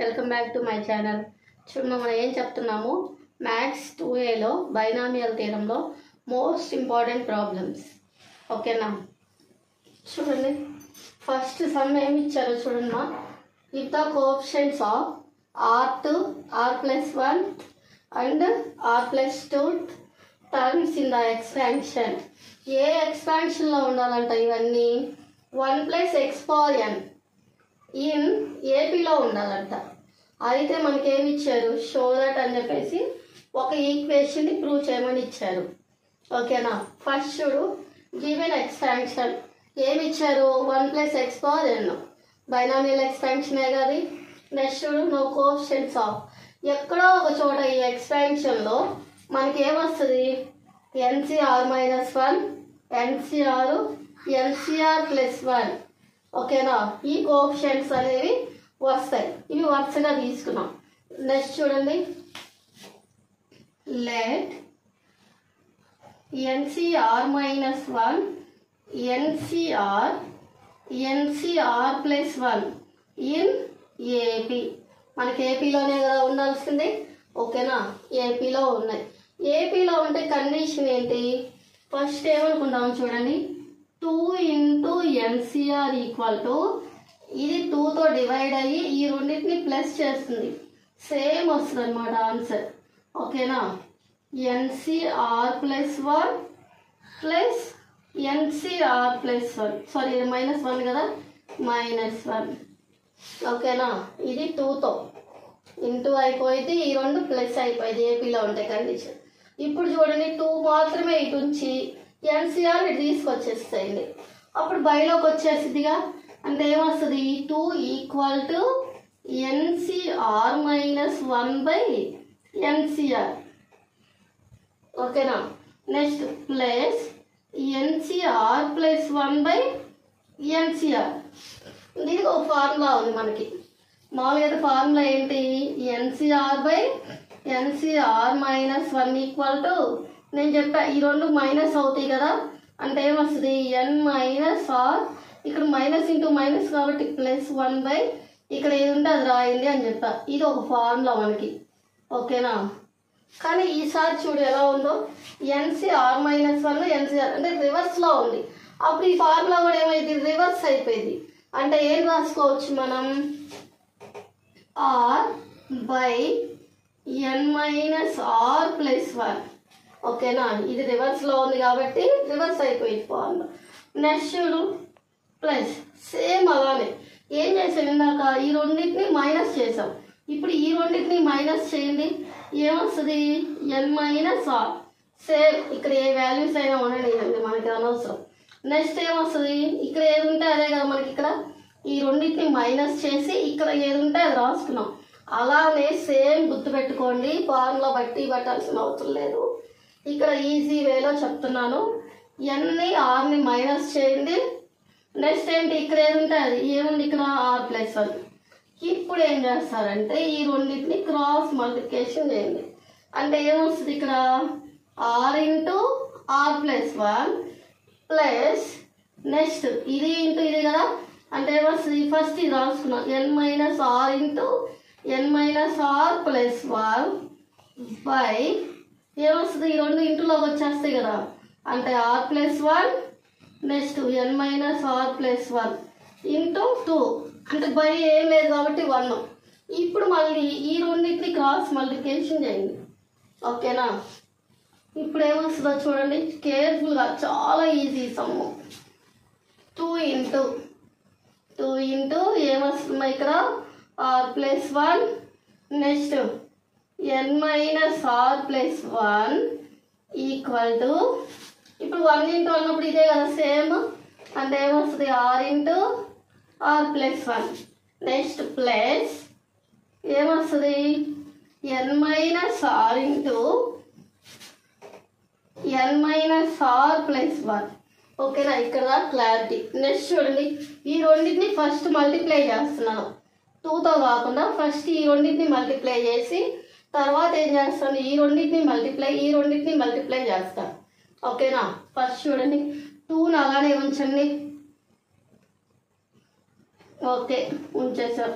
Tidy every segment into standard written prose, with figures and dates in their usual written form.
Welcome back to my channel. చూడండి మనం ఏం చెప్తున్నాము, మ్యాథ్స్ 2Aలో బైనామియల్ థియరంలో మోస్ట్ ఇంపార్టెంట్ ప్రాబ్లమ్స్. ఓకేనా? చూడండి, ఫస్ట్ సమ్ ఏమి ఇచ్చారో చూడండి మా. If the coefficients of R2, R+1 and R+2 terms in the expansion. ఏ ఎక్స్పాన్షన్లో ఉండాలంట ఇవన్నీ? 1+x⁴n ఇన్ ఏపీలో ఉండాలంట. అయితే మనకేమి ఇచ్చారు, షో దట్ అని చెప్పేసి ఒక ఈక్వేషన్ని ప్రూవ్ చేయమని ఇచ్చారు. ఓకేనా? ఫస్ట్ చూడు, గివెన్ ఎక్స్పాన్షన్ ఏమి ఇచ్చారు, 1+x⁴n బైనామియల్ ఎక్స్పాన్షనే కదా. నెక్స్ట్ చూడు, నో కోఎఫిషియంట్స్ ఆఫ్, ఎక్కడో ఒక చోట ఈ ఎక్స్పాన్షన్లో మనకి ఏమొస్తుంది, NCR-1 NCR+1. ఓకేనా? ఈ కోఎఫిషియంట్స్ అనేవి వస్తాయి. ఇవి వరుసగా తీసుకున్నాం. నెక్స్ట్ చూడండి, let NCR-1 NCR+1 in AP. మనకి ఏపీలోనే కదా ఉండాల్సింది. ఓకేనా? ఏపీలో ఉన్నాయి. ఏపీలో ఉంటే కండిషన్ ఏంటి, ఫస్ట్ ఏమనుకుంటాం చూడండి, 2 × NCR = ఇది 2తో డివైడ్ అయ్యి ఈ రెండింటిని ప్లస్ చేస్తుంది, సేమ్ వస్తుంది అనమాట ఆన్సర్. ఓకేనా? NCR+1 ప్లస్ NCR+1, సారీ -1 కదా, -1. ఓకేనా? ఇది 2తో ఇంటూ అయిపోయింది, ఈ రెండు ప్లస్ అయిపోయింది ఏపీలో ఉంటే కండిషన్. ఇప్పుడు చూడండి, 2 మాత్రమే ఇటు ఉంచి NCR ఇటు తీసుకొచ్చేస్తాయండి. అప్పుడు బైలోకి వచ్చేసిదిగా, అంటే ఏమొస్తుంది, 2 = NCR-1/NCR. ఓకేనా? Next plus NCR+1/NCR. దీనికి ఒక ఫార్ములా ఉంది మనకి. మామూలుగా ఫార్ములా ఏంటి, NCR/NCR-1 నేను చెప్పా, ఈ రెండు మైనస్ అవుతాయి కదా, అంటే ఏమొస్తుంది, N - R, ఇక్కడ మైనస్ ఇంటూ మైనస్ కాబట్టి +1/ ఇక్కడ ఏది ఉంటే అది రాయండి అని చెప్పా. ఇది ఒక ఫార్ములా మనకి. ఓకేనా? కానీ ఈసారి చూడు ఎలా ఉందో, NCR-1 NCR అంటే రివర్స్లో ఉంది. అప్పుడు ఈ ఫార్ములా కూడా ఏమైంది, రివర్స్ అయిపోయింది. అంటే ఏం రాసుకోవచ్చు మనం, R/N-R+1. ఓకేనా? ఇది రివర్స్లో ఉంది కాబట్టి రివర్స్ అయిపోయింది ఫార్ములా. నెక్స్ట్ చూడు, ప్లస్ సేమ్ అలానే ఏం చేసాం, ఇందాక ఈ రెండింటిని మైనస్ చేసాం, ఇప్పుడు ఈ రెండింటిని మైనస్ చేయండి, ఏమొస్తుంది, N-R. సేమ్ ఇక్కడ ఏ వాల్యూస్ అయినా ఉండనివ్వండి, మనకి అనవసరం. నెక్స్ట్ ఏమొస్తుంది, ఇక్కడ ఏది ఉంటే అదే కదా మనకి. ఇక్కడ ఈ రెండింటిని మైనస్ చేసి ఇక్కడ ఏది ఉంటే అది రాసుకున్నాం. అలానే సేమ్ గుర్తుపెట్టుకోండి, ఫార్ములా బట్టి పట్టాల్సిన అవసరం లేదు. ఇక్కడ ఈజీ వేలో చెప్తున్నాను. Nని Rని మైనస్ చేయండి. నెక్స్ట్ ఏంటి, ఇక్కడ ఏది ఉంటే అది ఏముంది, ఇక్కడ R+1. ఇప్పుడు ఏం చేస్తారంటే ఈ రెండింటిని క్రాస్ మల్టిప్లికేషన్ చేయండి. అంటే ఏమొస్తుంది, ఇక్కడ R/R+1 ప్లస్ నెక్స్ట్ ఇది ఇంటూ ఇది కదా, అంటే ఏమొస్తుంది, ఫస్ట్ ఇది రాసుకున్నాం, N - R N-R+1 బై ఏమొస్తుంది, ఈ రెండు ఇంటూలోకి వచ్చేస్తాయి కదా, అంటే R+1 next N - R+1 into 2, అంటే బై ఏం లేదు కాబట్టి 1. ఇప్పుడు మళ్ళీ ఈ రెండింటిని క్రాస్ మల్టిప్లికేషన్ చేయండి. ఓకేనా? ఇప్పుడు ఏమొస్తుందో చూడండి, కేర్ఫుల్గా, చాలా ఈజీ సమ్ము. 2 ఇంటూ ఏమొస్తుంది ఇక్కడ, R+1 నెక్స్ట్ N - R+1 = ఇప్పుడు 1 × అన్నప్పుడు ఇదే కదా సేమ్, అంటే ఏమొస్తుంది, R/R+1 నెక్స్ట్ ప్లస్ ఏమొస్తుంది, N - R+1. ఓకేనా? ఇక్కడ క్లారిటీ. నెక్స్ట్ చూడండి, ఈ రెండింటిని ఫస్ట్ మల్టిప్లై చేస్తున్నాను, 2తో కాకుండా ఫస్ట్ ఈ రెండింటిని మల్టిప్లై చేసి తర్వాత ఏం చేస్తాను, ఈ రెండింటిని మల్టిప్లై చేస్తాను. ఓకేనా? ఫస్ట్ చూడండి, 2ని అలానే ఉంచండి. ఓకే, ఉంచేసాం.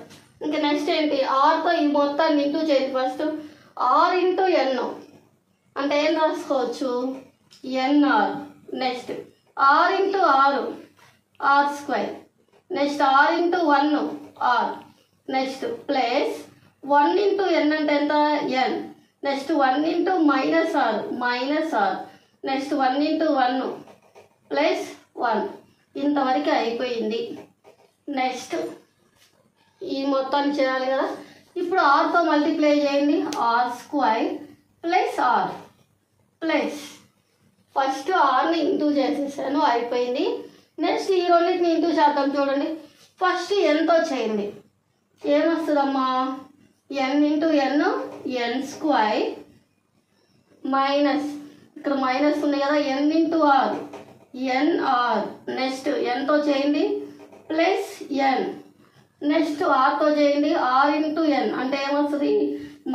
ఇంకా నెక్స్ట్ ఏంటి, ఆర్తో ఈ మొత్తాన్ని ఇంటూ చేయండి. ఫస్ట్ ఆర్ ఇంటూ ఎన్ అంటే ఏం రాసుకోవచ్చు, ఎన్ఆర్. నెక్స్ట్ ఆర్ ఇంటూ ఆరు r square. Next r into 1 ఆర్. నెక్స్ట్ ప్లస్ 1 ఇంటూ ఎన్ అంటే ఎంత, n. Next 1 into minus r minus r. Next 1 into 1 plus 1. ఇంతవరకు అయిపోయింది. నెక్స్ట్ ఈ మొత్తాన్ని చేయాలి కదా. ఇప్పుడు ఆర్తో మల్టిప్లై చేయండి. R square plus r plus first ఆర్ని ఇంటూ చేసేసాను, అయిపోయింది. నెక్స్ట్ ఈ రెండింటిని ఇంటూ చేద్దాం. చూడండి, ఫస్ట్ ఎన్తో చేయండి. ఏమొస్తుందమ్మా, ఎన్ ఇంటూ ఎన్ ఎన్ స్క్వేర్ మైనస్ ఇక్కడ మైనస్ ఉంది కదా, ఎన్ ఇంటూ ఆర్ ఎన్ఆర్. నెక్స్ట్ ఎన్తో చేయండి ప్లస్ ఎన్. నెక్స్ట్ ఆర్తో చేయండి, ఆర్ ఇంటూ ఎన్ అంటే ఏమొస్తుంది,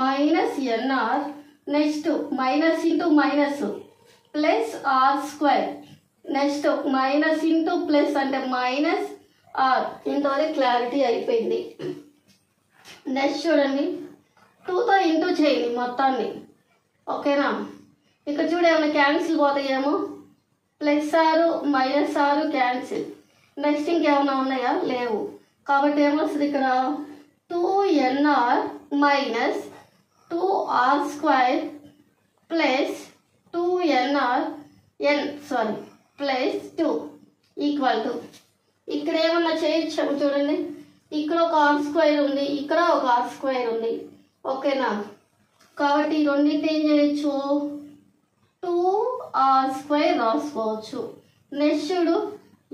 minus n r. Next minus into minus plus r square. Next minus into plus అంటే మైనస్ ఆర్. ఇంతవరకు క్లారిటీ అయిపోయింది. నెక్స్ట్ చూడండి, 2తో ఇంటూ చేయండి మొత్తాన్ని. ఓకేనా, ఇక్కడ చూడ ఏమైనా క్యాన్సిల్ పోతాయేమో, ప్లస్ ఆరు మైనస్ ఆరు క్యాన్సిల్. నెక్స్ట్ ఇంకేమైనా ఉన్నాయా, లేవు. కాబట్టి ఏమొస్తుంది ఇక్కడ 2nr minus 2r square plus 2nr plus 2 equal to, ఇక్కడ ఏమన్నా చేయొచ్చాము చూడండి, ఇక్కడ ఒక ఆర్ స్క్వేర్ ఉంది, ఇక్కడ ఒక ఆర్ స్క్వేర్ ఉంది. ఓకేనా, కాబట్టి ఈ రెండింటిని ఏం చేయొచ్చు, 2r స్క్వేర్ రాసుకోవచ్చు. నెక్స్ట్ చూడు,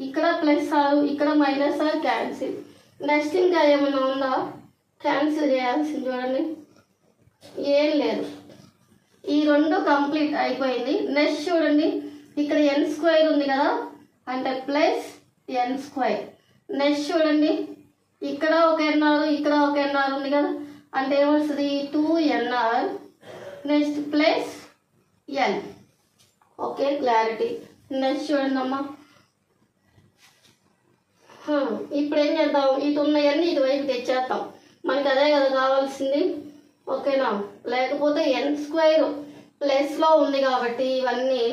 ఇక్కడ ప్లస్ ఆరు ఇక్కడ మైనస్ ఆరు క్యాన్సిల్. నెక్స్ట్ ఇంకా ఏమైనా ఉందా క్యాన్సిల్ చేయాల్సింది, చూడండి ఏం లేదు. ఈ రెండు కంప్లీట్ అయిపోయింది. నెక్స్ట్ చూడండి, ఇక్కడ ఎన్ స్క్వేర్ ఉంది కదా అంటే ప్లస్ ఎన్ స్క్వేర్. నెక్స్ట్ చూడండి, ఇక్కడ ఒక ఎన్ఆర్ ఇక్కడ ఒక ఎన్ఆర్ ఉంది కదా అంటే ఏమొస్తుంది 2nr. Next plus n. Okay, clarity. Next చూడండి అమ్మా, ఇప్పుడు ఏం చేద్దాం, ఇటు ఉన్నాయన్నీ ఇటువైపు తెచ్చేస్తాం, మనకి అదే కదా కావాల్సింది. ఓకేనా, లేకపోతే ఎన్ స్క్వేర్ ప్లస్లో ఉంది కాబట్టి ఇవన్నీ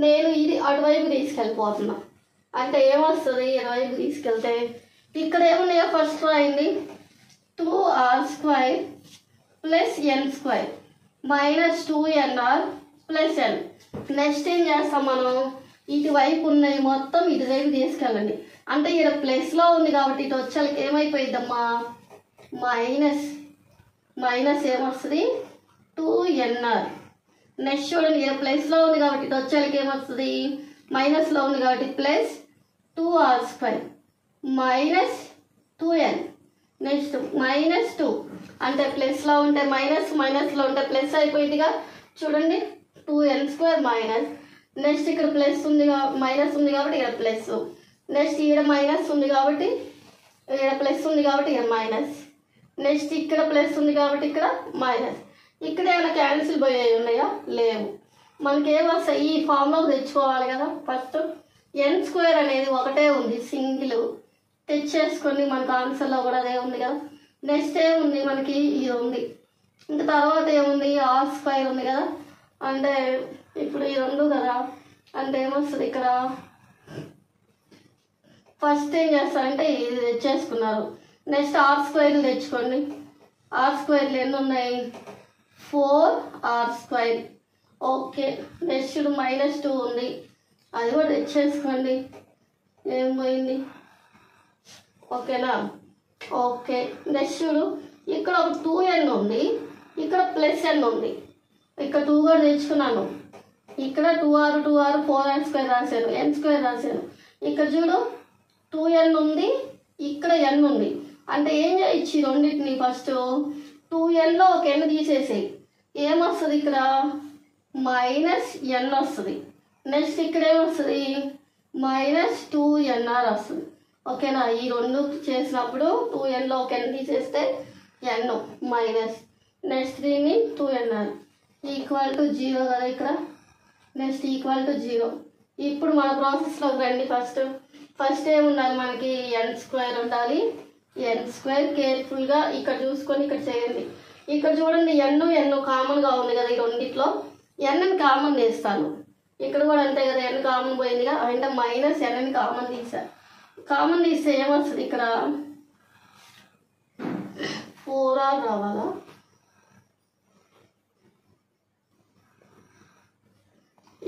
నేను ఇది అటువైపు తీసుకెళ్ళిపోతున్నా. అంటే ఏమొస్తుంది, ఇటువైపు తీసుకెళ్తే ఇక్కడ ఏమున్నాయో ఫస్ట్ రాయండి, 2r స్క్వేర్ ప్లస్ ఎన్ స్క్వేర్ మైనస్ 2nr ప్లస్ ఎన్. నెక్స్ట్ ఏం చేస్తాం మనం, ఇటువైపు ఉన్నాయి మొత్తం ఇటువైపు తీసుకెళ్ళండి. అంటే ఇక్కడ ప్లస్లో ఉంది కాబట్టి ఇటు వచ్చేకి ఏమైపోయిద్దమ్మా, మైనస్ మైనస్ ఏమొస్తుంది 2nr. నెక్స్ట్ చూడండి, ఇక్కడ ప్లస్లో ఉంది కాబట్టి ఇటు వచ్చేకి ఏమొస్తుంది, మైనస్లో ఉంది కాబట్టి plus 2r square minus 2n. Next minus 2 అంటే ప్లస్లో ఉంటే మైనస్ మైనస్లో ఉంటే ప్లస్ అయిపోయిందిగా. చూడండి 2n స్క్వేర్ మైనస్. నెక్స్ట్ ఇక్కడ ప్లస్ ఉంది మైనస్ ఉంది కాబట్టి ఇక్కడ ప్లస్. నెక్స్ట్ ఇక్కడ మైనస్ ఉంది కాబట్టి ఇక్కడ ప్లస్ ఉంది కాబట్టి ఇక్కడ మైనస్. నెక్స్ట్ ఇక్కడ ప్లస్ ఉంది కాబట్టి ఇక్కడ మైనస్. ఇక్కడ ఏమైనా క్యాన్సిల్ పోయాయి ఉన్నాయా, లేవు. మనకి ఏమొస్తాయి, ఈ ఫామ్లో తెచ్చుకోవాలి కదా. ఫస్ట్ ఎన్ స్క్వేర్ అనేది ఒకటే ఉంది సింగిల్, తెచ్చేసుకొని మనకు ఆన్సర్లో కూడా అదే ఉంది కదా. నెక్స్ట్ ఏముంది మనకి, ఇది ఉంది. ఇంకా తర్వాత ఏముంది, ఆర్ స్క్వేర్ ఉంది కదా. అంటే ఇప్పుడు ఈ రెండు కదా అంటే ఏమొస్తుంది ఇక్కడ, ఫస్ట్ ఏం చేస్తారంటే ఇది తెచ్చేసుకున్నారు. నెక్స్ట్ ఆర్ స్క్వేర్లు తెచ్చుకోండి. ఆర్ స్క్వేర్లు ఎన్ని ఉన్నాయి, 4r square. Okay, next minus 2 ఉంది, అది కూడా తెచ్చేసుకోండి. ఏం పోయింది, ఓకేనా. ఓకే, నెక్స్ట్ ఇక్కడ ఒక 2n ఉంది, ఇక్కడ ప్లస్ n ఉంది. ఇక్కడ 2 కూడా తెచ్చుకున్నాను. ఇక్కడ 2r 4r స్క్వేర్ రాశాను, n స్క్వేర్ రాశాను. ఇక్కడ చూడు 2n ఉంది, ఇక్కడ n ఉంది. అంటే ఏం చేయొచ్చు, రెండింటిని ఫస్ట్ 2nలో ఒక n తీసేసేయి. ఏమొస్తుంది ఇక్కడ, మైనస్ n వస్తుంది. నెక్స్ట్ ఇక్కడ ఏమొస్తుంది, మైనస్ 2nr వస్తుంది. ఓకేనా, ఈ రెండు చేసినప్పుడు 2nలో ఒక n తీసేస్తే n మైనస్. నెక్స్ట్ దీన్ని 2nr ఈక్వల్ టు 0 కదా ఇక్కడ. Next equal to 0. ఇప్పుడు మన ప్రాసెస్లోకి రండి. ఫస్ట్ ఏముండాలి మనకి, n స్క్వేర్ ఉండాలి, ఎన్ స్క్వేర్. కేర్ఫుల్గా ఇక్కడ చూసుకొని ఇక్కడ చేయండి. ఇక్కడ చూడండి ఎన్ కామన్గా ఉంది కదా, ఈ రెండిట్లో ఎన్ని కామన్ తీస్తాను. ఇక్కడ కూడా అంతే కదా, ఎన్ కామన్ పోయిందిగా, అంటే మైనస్ ఎన్ని కామన్ తీసాను. కామన్ తీస్తే ఏమొస్తుంది, ఇక్కడ 4r రావాలా.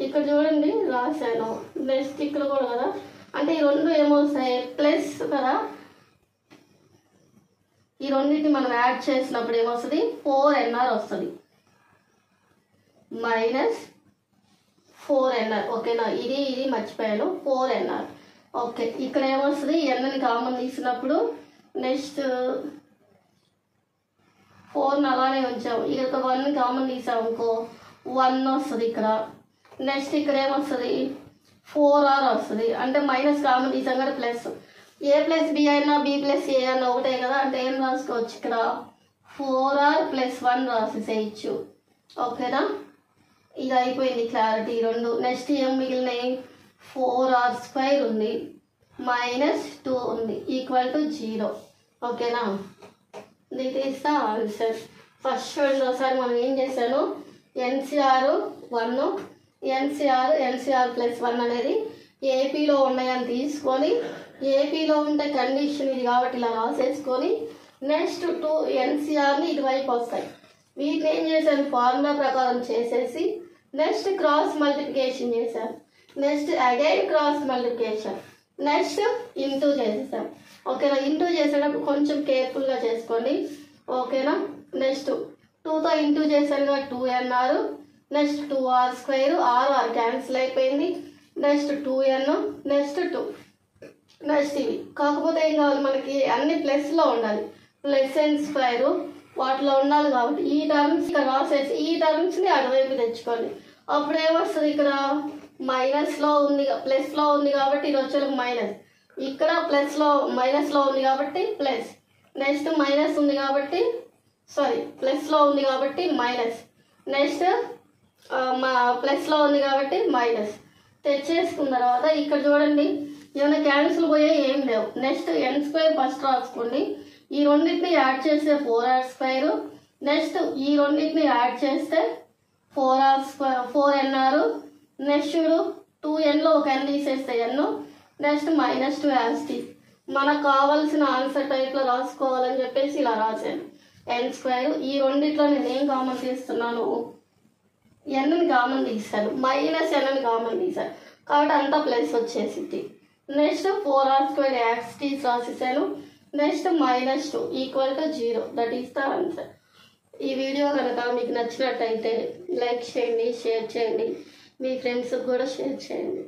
ఇక్కడ చూడండి రాశాను. నెక్స్ట్ ఇక్కడ కూడా కదా, అంటే ఈ రెండు ఏమొస్తాయి ప్లస్ కదా, ఈ రెండింటిని మనం యాడ్ చేసినప్పుడు ఏమొస్తుంది 4nr వస్తుంది, మైనస్ 4nr. ఓకేనా, ఇది మర్చిపోయాను 4nr. ఓకే, ఇక్కడ ఏమొస్తుంది ఎన్ని కామన్ తీసినప్పుడు నెక్స్ట్ 4ని అలానే ఉంచాము. ఇక్కడ 1 కామన్ తీసాము అనుకో 1 వస్తుంది ఇక్కడ. నెక్స్ట్ ఇక్కడ ఏమొస్తుంది 4r వస్తుంది, అంటే మైనస్ కామన్ తీసాం కదా ప్లస్. ఏ ప్లస్ బి అయినా బి ప్లస్ ఏ అన్న ఒకటే కదా, అంటే ఏం రాసుకోవచ్చు ఇక్కడ 4r + 1 రాసేసేయచ్చు. ఓకేనా, ఇది అయిపోయింది క్లారిటీ రెండు. నెక్స్ట్ ఏం మిగిలినాయి 4r² ఉంది -2 ఉంది =0. ఓకేనా, ఇది ఇస్తా ఆన్సర్. ఫస్ట్ చూడండి ఒకసారి మనం ఏం చేశాను, ఎన్సిఆర్ 1 ఎన్సిఆర్ +1 అనేది ఏపీలో ఉన్నాయని తీసుకొని, ఏపీలో ఉంటే కండిషన్ ఇది కాబట్టి ఇలా రాసేసుకొని, నెక్స్ట్ 2 ఎన్సిఆర్ని ఇటువైపు వస్తాయి. వీటిని ఏం చేశాను ఫార్ములా ప్రకారం చేసేసి నెక్స్ట్ క్రాస్ మల్టిప్లికేషన్ చేశాను. Next again cross multiplication, next into చేసేసాం. ఓకేనా, ఇంటూ చేసేటప్పుడు కొంచెం కేర్ఫుల్గా చేసుకోండి. ఓకేనా, నెక్స్ట్ 2తో ఇంటూ చేశాను 2nr, next 2r², r cancel అయిపోయింది. నెక్స్ట్ 2n, నెక్స్ట్ 2, నెక్స్ట్ ఇవి. కాకపోతే ఏం కావాలి మనకి అన్ని ప్లస్లో ఉండాలి, +n² వాటిలో ఉండాలి కాబట్టి ఈ టర్మ్స్ ఇక్కడ రాసేసి ఈ టర్మ్స్ని అటువైపు తెచ్చుకోండి. అప్పుడు ఏమొస్తుంది ఇక్కడ మైనస్లో ఉంది, ప్లస్లో ఉంది కాబట్టి ఇది వచ్చేది మైనస్, ఇక్కడ మైనస్లో ఉంది కాబట్టి ప్లస్, నెక్స్ట్ మైనస్ ఉంది కాబట్టి ప్లస్లో ఉంది కాబట్టి మైనస్, నెక్స్ట్ ప్లస్లో ఉంది కాబట్టి మైనస్ తెచ్చేసుకున్న తర్వాత ఇక్కడ చూడండి ఏమైనా క్యాన్సిల్ పోయే ఏం లేవు. నెక్స్ట్ n² ఫస్ట్ రాసుకోండి. ఈ రెండింటిని యాడ్ చేస్తే 4r², నెక్స్ట్ ఈ రెండింటిని యాడ్ చేస్తే 4nr, నెక్స్ట్ 2nలో ఒక n తీసేస్తే n, నెక్స్ట్ -2 యాస్టీ. మనకు కావాల్సిన ఆన్సర్ టైప్లో రాసుకోవాలని చెప్పేసి ఇలా రాశాను n². ఈ రెండిట్లో నేను ఏం కామన్ తీస్తున్నాను, ఎన్ని కామన్ తీస్తాను, -n కామన్ తీసాను కాబట్టి అంతా ప్లస్ వచ్చేసింది. నెక్స్ట్ 4r² యాస్టీ రాసేసాను. Next -2 =0. That is the answer. ఈ వీడియో కనుక మీకు నచ్చినట్టయితే లైక్ చేయండి, షేర్ చేయండి, మీ ఫ్రెండ్స్కి కూడా షేర్ చేయండి.